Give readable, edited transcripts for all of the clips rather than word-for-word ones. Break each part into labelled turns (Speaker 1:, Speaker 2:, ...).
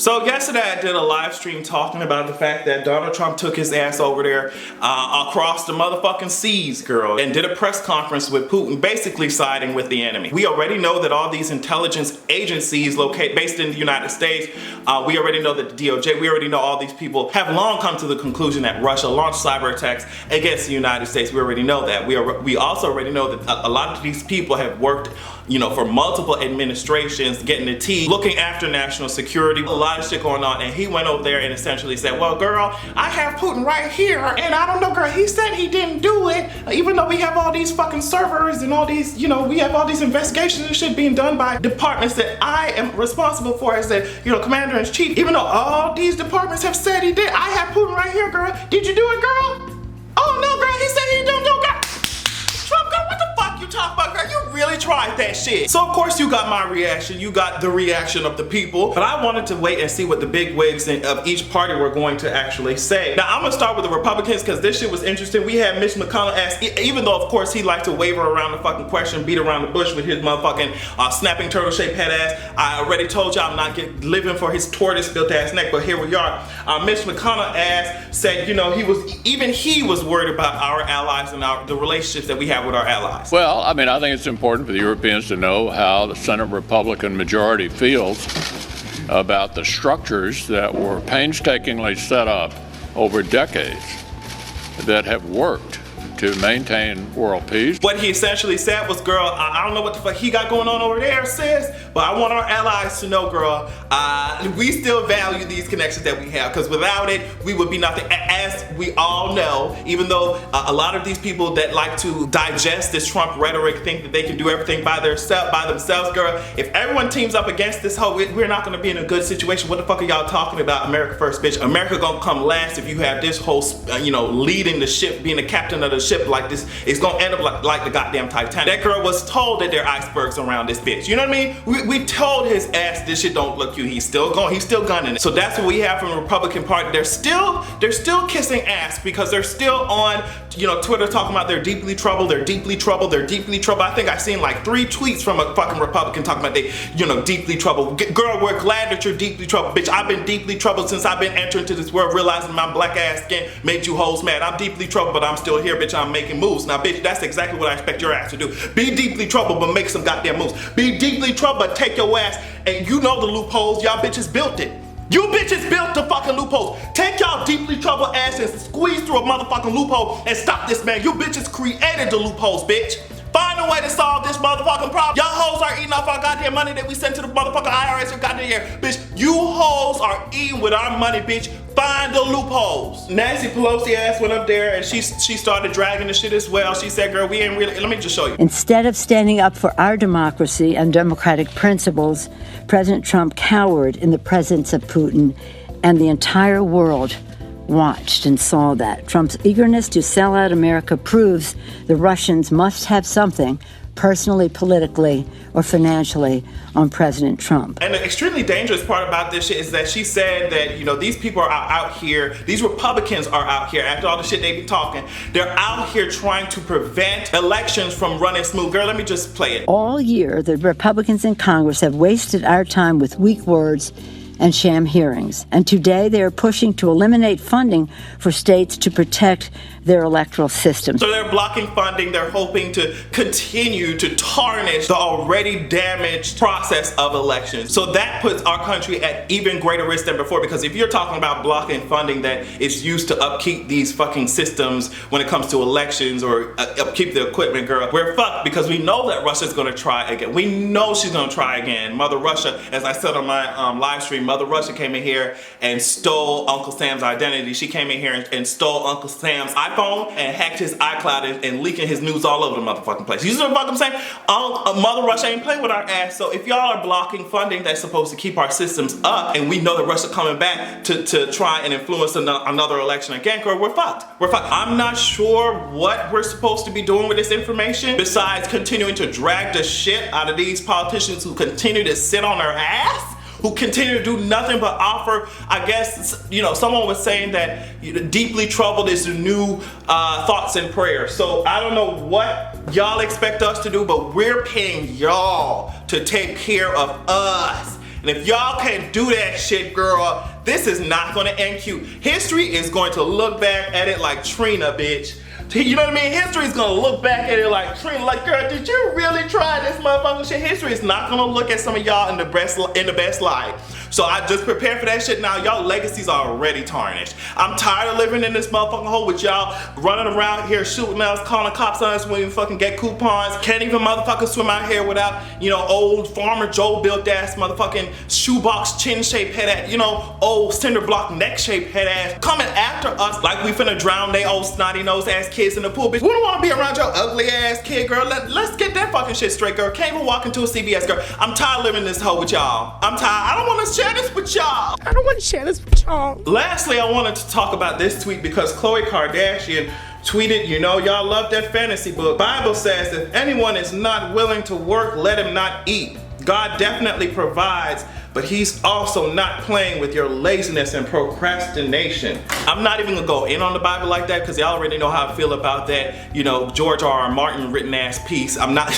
Speaker 1: So yesterday I did a live stream talking about the fact that Donald Trump took his ass over there across the motherfucking seas, girl, and did a press conference with Putin, basically siding with the enemy. We already know that all these intelligence agencies based in the United States, we already know that the DOJ, we already know all these people have long come to the conclusion that Russia launched cyber attacks against the United States. We already know that. We also already know that a lot of these people have worked, you know, for multiple administrations, getting the tea, looking after national security, a lot of shit going on. And he went over there and essentially said, well, girl, I have Putin right here, and I don't know, girl, he said he didn't do it, even though we have all these fucking servers and all these, you know, we have all these investigations and shit being done by departments that I am responsible for as the, you know, commander-in-chief. Even though all these departments have said he did, I have Putin right here, girl. Did you do it, girl? Oh no, girl, he said he didn't do it, girl. Trump, girl, what the fuck you talking about, girl? You really tried that shit. So of course you got my reaction, you got the reaction of the people, but I wanted to wait and see what the big wigs of each party were going to actually say. Now I'm gonna start with the Republicans because this shit was interesting. We had Mitch McConnell ask, even though of course he liked to waver around the fucking question, beat around the bush with his motherfucking snapping turtle shaped head ass. I already told you I'm not living for his tortoise built ass neck, but here we are. Mitch McConnell said, you know, he was worried about our allies and the relationships that we have with our allies.
Speaker 2: Well, I mean, I think it's important for the Europeans to know how the Senate Republican majority feels about the structures that were painstakingly set up over decades that have worked to maintain world peace.
Speaker 1: What he essentially said was, girl, I don't know what the fuck he got going on over there, sis, but I want our allies to know, girl, we still value these connections that we have, because without it, we would be nothing. As we all know, even though a lot of these people that like to digest this Trump rhetoric think that they can do everything by themselves, girl, if everyone teams up against this hoe, we're not gonna be in a good situation. What the fuck are y'all talking about? America first, bitch. America gonna come last if you have this whole, you know, leading the ship, being the captain of the ship like this. It's gonna end up like the goddamn Titanic. That girl was told that there are icebergs around this bitch. You know what I mean? We told his ass this shit don't look you. He's still gunning it. So that's what we have from the Republican Party. They're still kissing ass because they're still on, you know, Twitter talking about they're deeply troubled, they're deeply troubled, they're deeply troubled. I think I've seen like 3 tweets from a fucking Republican talking about they, you know, deeply troubled. Girl, we're glad that you're deeply troubled, bitch. I've been deeply troubled since I've been entering into this world, realizing my black ass skin made you hoes mad. I'm deeply troubled, but I'm still here, bitch. I'm making moves. Now, bitch, that's exactly what I expect your ass to do. Be deeply troubled, but make some goddamn moves. Be deeply troubled, but take your ass, and you know the loopholes. Y'all bitches built it. You bitches built the fucking loopholes. Take y'all deeply troubled ass and squeeze through a motherfucking loophole and stop this man. You bitches created the loopholes, bitch. Find a way to solve this motherfucking problem. Y'all hoes are eating off our goddamn money that we sent to the motherfucking IRS and goddamn here. Bitch, you hoes are eating with our money, bitch. Find the loopholes. Nancy Pelosi ass went up there and she started dragging the shit as well. She said, girl, we ain't really, let me just show you.
Speaker 3: Instead of standing up for our democracy and democratic principles, President Trump cowered in the presence of Putin, and the entire world watched and saw that. Trump's eagerness to sell out America proves the Russians must have something, personally, politically, or financially, on President Trump.
Speaker 1: And the extremely dangerous part about this shit is that she said that, you know, these people are out here, these Republicans are out here, after all the shit they be talking, they're out here trying to prevent elections from running smooth. Girl, let me just play it.
Speaker 3: All year, the Republicans in Congress have wasted our time with weak words and sham hearings. And today they are pushing to eliminate funding for states to protect their electoral systems.
Speaker 1: So they're blocking funding. They're hoping to continue to tarnish the already damaged process of elections. So that puts our country at even greater risk than before, because if you're talking about blocking funding that is used to upkeep these fucking systems when it comes to elections or upkeep the equipment, girl, we're fucked, because we know that Russia's gonna try again. We know she's gonna try again. Mother Russia, as I said on my live stream, Mother Russia came in here and stole Uncle Sam's identity. She came in here and stole Uncle Sam's iPhone and hacked his iCloud and leaking his news all over the motherfucking place. You know what I'm saying? Mother Russia ain't playing with our ass. So if y'all are blocking funding that's supposed to keep our systems up, and we know that Russia coming back to try and influence another election again, girl, we're fucked. We're fucked. I'm not sure what we're supposed to be doing with this information besides continuing to drag the shit out of these politicians who continue to sit on their ass, who continue to do nothing but offer, I guess, you know, someone was saying that, you know, deeply troubled is the new thoughts and prayers. So I don't know what y'all expect us to do, but we're paying y'all to take care of us. And if y'all can't do that shit, girl, this is not gonna end cute. History is going to look back at it like Trina, bitch. You know what I mean? History is gonna look back at it like Trina, like, girl, did you really try this motherfucking shit? History is not gonna look at some of y'all in the best light. So I just prepare for that shit now. Y'all legacies are already tarnished. I'm tired of living in this motherfucking hole with y'all running around here shooting us, calling cops on us when we fucking get coupons. Can't even motherfucking swim out here without, you know, old Farmer Joe built ass motherfucking shoebox chin shaped head ass, you know, old cinder block neck shaped head ass coming after us like we finna drown they old snotty nose ass kids in the pool, bitch. We don't wanna be around your ugly ass kid, girl. Let's get that fucking shit straight, girl. Can't even walk into a CVS, girl. I'm tired of living in this hole with y'all. I'm tired. I don't wanna share this with y'all. I don't wanna share this with y'all. Lastly, I wanted to talk about this tweet because Khloe Kardashian tweeted, you know, y'all love that fantasy book. Bible says if anyone is not willing to work, let him not eat. God definitely provides, but he's also not playing with your laziness and procrastination. I'm not even gonna go in on the Bible like that because y'all already know how I feel about that, you know, George R.R. Martin written ass piece. I'm not,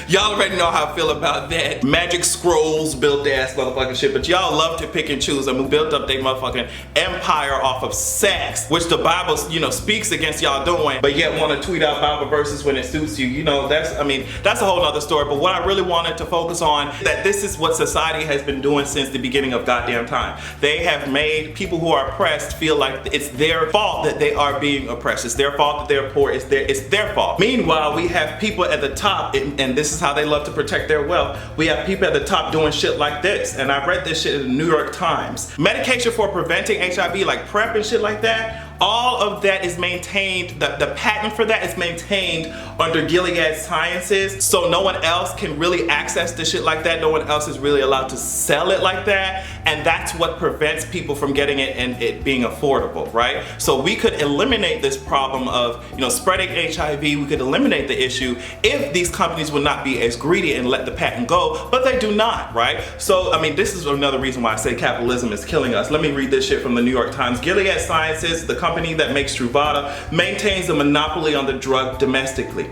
Speaker 1: y'all already know how I feel about that magic scrolls built ass motherfucking shit, but y'all love to pick and choose. I mean, built up their motherfucking empire off of sex, which the Bible, you know, speaks against y'all doing, but yet want to tweet out Bible verses when it suits you. You know, that's a whole nother story, but what I really wanted to focus on, that this is what society has been doing since the beginning of goddamn time. They have made people who are oppressed feel like it's their fault that they are being oppressed. It's their fault that they're poor. It's their fault. Meanwhile, we have people at the top, and this is how they love to protect their wealth. We have people at the top doing shit like this, and I read this shit in the New York Times. Medication for preventing HIV, like PrEP and shit like that, all of that is maintained, the patent for that is maintained under Gilead Sciences, so no one else can really access the shit like that. No one else is really allowed to sell it like that, and that's what prevents people from getting it and it being affordable, right? So we could eliminate this problem of, you know, spreading HIV. We could eliminate the issue if these companies would not be as greedy and let the patent go, but they do not, right? So, I mean, this is another reason why I say capitalism is killing us. Let me read this shit from the New York Times. Gilead Sciences, the company that makes Truvada, maintains a monopoly on the drug domestically.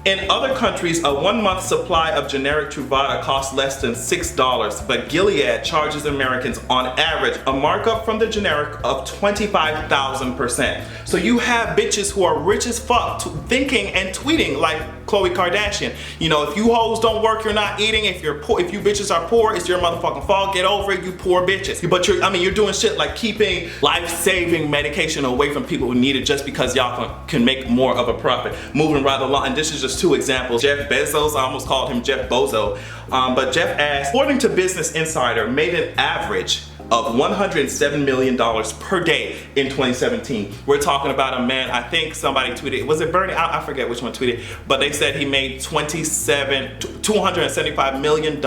Speaker 1: In other countries, a 1-month supply of generic Truvada costs less than $6, but Gilead charges Americans on average a markup from the generic of 25,000%. So you have bitches who are rich as fuck thinking and tweeting like Khloe Kardashian. You know, if you hoes don't work, you're not eating. If you're poor, if you bitches are poor, it's your motherfucking fault. Get over it, you poor bitches. But you're doing shit like keeping life-saving medication away from people who need it just because y'all can make more of a profit. Moving right along, and this is just 2 examples. Jeff Bezos, I almost called him Jeff Bozo, but Jeff asked, according to Business Insider, made an average of $107 million per day in 2017. We're talking about a man, I think somebody tweeted, was it Bernie? I forget which one tweeted, but they said he made $275 million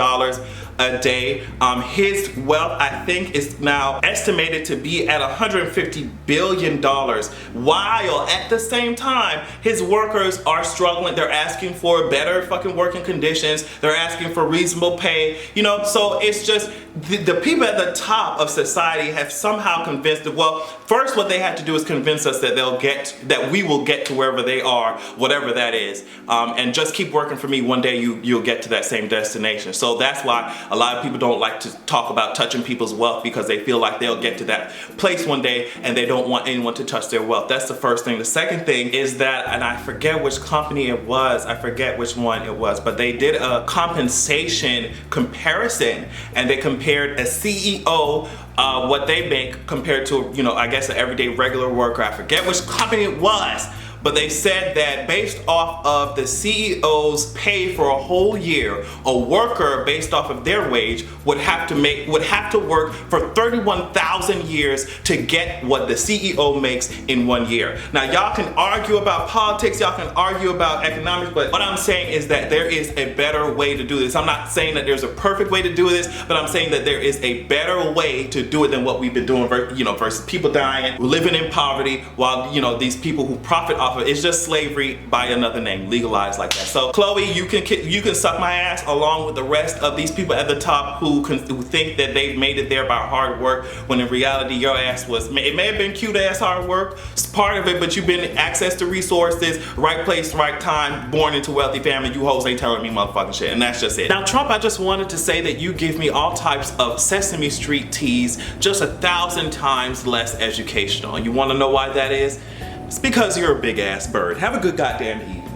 Speaker 1: a day. His wealth, I think, is now estimated to be at $150 billion, while at the same time, his workers are struggling. They're asking for better fucking working conditions. They're asking for reasonable pay, you know, so it's just, the people at the top of society have somehow convinced that, well, first what they had to do is convince us that we will get to wherever they are, whatever that is, and just keep working for me. One day you'll get to that same destination. So that's why a lot of people don't like to talk about touching people's wealth, because they feel like they'll get to that place one day and they don't want anyone to touch their wealth. That's the first thing. The second thing is that, and I forget which company it was, I forget which one it was, but they did a compensation comparison, and they compared a CEO, what they make compared to, you know, I guess an everyday regular worker. I forget which company it was, but they said that based off of the CEO's pay for a whole year, a worker based off of their wage would have to work for 31,000 years to get what the CEO makes in 1 year. Now y'all can argue about politics, y'all can argue about economics, but what I'm saying is that there is a better way to do this. I'm not saying that there's a perfect way to do this, but I'm saying that there is a better way to do it than what we've been doing, you know, versus people dying, living in poverty, while, you know, these people who profit off off of. It's just slavery by another name, legalized like that. So Khloe, you can suck my ass along with the rest of these people at the top who think that they've made it there by hard work, when in reality your ass was, it may have been cute ass hard work, it's part of it, but you've been access to resources, right place, right time, born into wealthy family. You hoes ain't telling me motherfucking shit, and that's just it. Now Trump, I just wanted to say that you give me all types of Sesame Street teas, just 1,000 times less educational. You want to know why that is? It's because you're a big ass bird. Have a good goddamn evening.